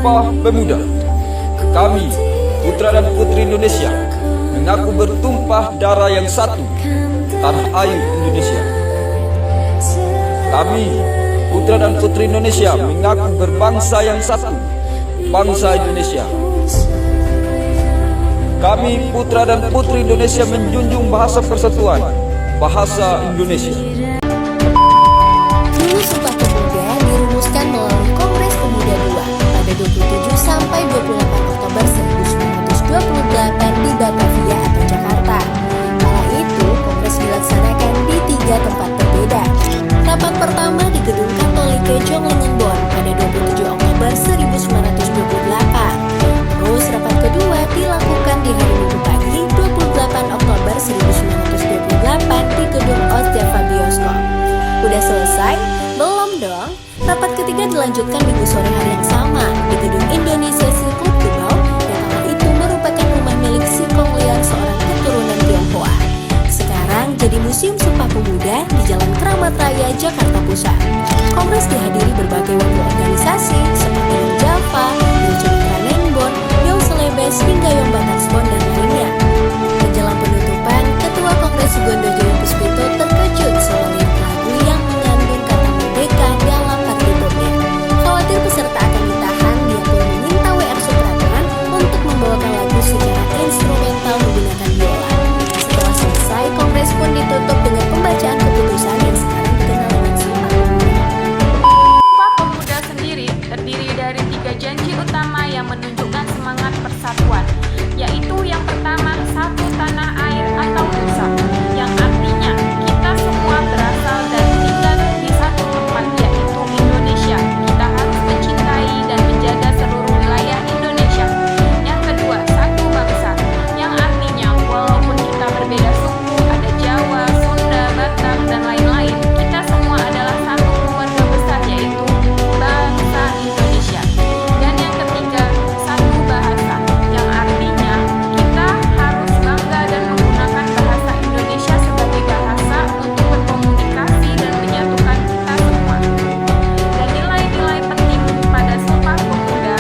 Sumpah Pemuda. Kami, putra dan putri Indonesia, mengaku bertumpah darah yang satu, tanah air Indonesia. Kami, putra dan putri Indonesia, mengaku berbangsa yang satu, bangsa Indonesia. Kami, putra dan putri Indonesia, menjunjung bahasa persatuan, bahasa Indonesia. Dulu Sumpah Pemuda dirumuskan melalui Kongres Pemuda II pada 27 sampai 28 Oktober 1928 di Batavia atau Jakarta. Kala itu, Kongres dilaksanakan di 3 tempat berbeda. Rapat pertama di Gedung Katolike Jonglengenbon pada 27 Oktober 1928. Terus rapat kedua dilakukan di hari Minggu pagi 28 Oktober 1928 di Gedung Ostjava Bioskop. Udah selesai? Belum dong. Rapat ketiga dilanjutkan Minggu sore hari yang sama di Gedung Indonesia Club Gebau yang kala itu merupakan rumah milik Si Kong Liang, seorang keturunan Tionghoa. Sekarang jadi Museum Sumpah Pemuda di Jalan Keramat Raya, Jakarta Pusat. Kongres dihadiri berbagai wakil organisasi seperti Yang Java, Yang Kranenbon, Yang Selebes, hingga Yang Bataksbon dan lainnya. Menjelang penutupan, Ketua Kongres Sugondo Joyo Puspito terkejut soal lagu yang mengandung kata merdeka dalam partitupnya. Khawatir peserta akan ditahan, dia pun meminta W.R. Supratman untuk membawakan lagu secara instrumental menggunakan biola. Setelah selesai, Kongres pun ditutup dengan pembacaan keputusan yang sekarang dikenal dengan Sumpah Pemuda. Sumpah Pemuda sendiri terdiri dari 3 janji utama yang menunjukkan semangat persatuan, yaitu yang pertama, satu tanah air atau nusa, yang artinya kita semua berasal dan tinggal di satu tempat, yaitu Indonesia. Kita harus mencintai dan menjaga seluruh wilayah Indonesia. Yang kedua, satu bangsa, yang artinya walaupun kita berbeda suku, ada Jawa, Sunda, Batak, dan lain-lain, kita semua adalah satu keluarga besar, yaitu bangsa Indonesia. Dan yang ketiga, satu bahasa, yang artinya kita harus bangga dan menggunakan bahasa Indonesia sebagai bahasa untuk berkomunikasi dan menyatukan kita semua. Dan nilai-nilai penting pada Sumpah Pemuda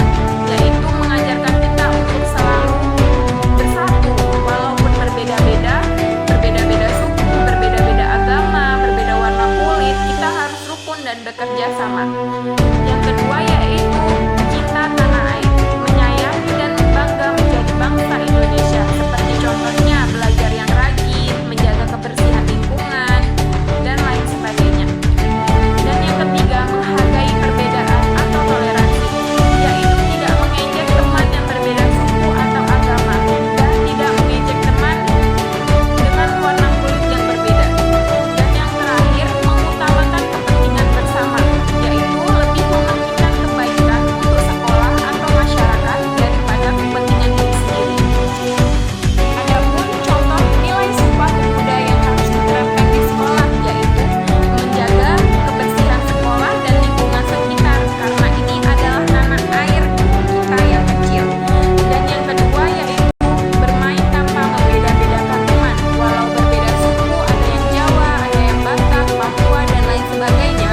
yaitu mengajarkan kita untuk selalu bersatu walaupun berbeda-beda suku, berbeda-beda agama, berbeda warna kulit, kita harus rukun dan bekerja sama. Yang kedua yaitu cinta tanah air, menyayangi dan bangga menjadi bangsa Indonesia, seperti contohnya belajar yang rajin, menjaga kebersihan lingkungan, dan lain sebagainya. Dan yang ketiga, menghargai perbedaan atau toleransi, yaitu tidak mengejek teman yang berbeda suku atau agama, dan tidak mengejek teman dengan warna kulit yang berbeda. Dan yang terakhir, mengutamakan kepentingan bersama, yaitu lebih mementingkan kebaikan untuk sekolah atau masyarakat daripada kepentingan diri sendiri. Adapun contoh nilai Sumpah Pemuda yang harus diterapkan di sekolah yaitu menjaga kebersihan sekolah dan lingkungan sekitar, karena ini adalah tanah air kita yang kecil. Dan yang kedua yaitu bermain tanpa membeda-bedakan teman, walau berbeda suku, ada yang Jawa, ada yang Batak, Papua, dan lain sebagainya.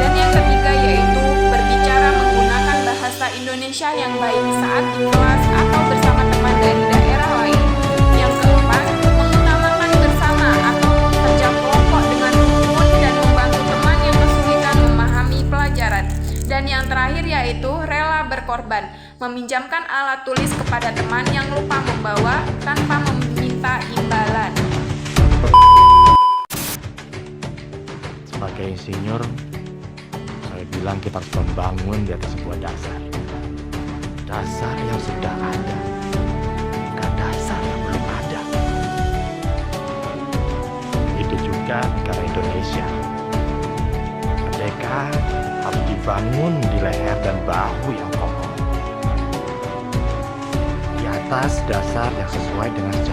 Dan yang ketiga yaitu berbicara menggunakan bahasa Indonesia yang baik saat di kelas atau bersama teman dari daerah lain. Yang keempat, mengutamakan bersama atau kerja kelompok dengan rukun dan membantu teman yang kesulitan memahami pelajaran. Dan yang terakhir yaitu rela berkorban, meminjamkan alat tulis kepada teman yang lupa membawa tanpa meminta imbalan. Sebagai insinyur, saya bilang kita harus membangun di atas sebuah dasar. Dasar yang sudah ada, bukan dasar yang belum ada. Itu juga negara Indonesia. Merdeka harus dibangun di leher dan bahu yang kokoh, di atas dasar yang sesuai dengan sejarah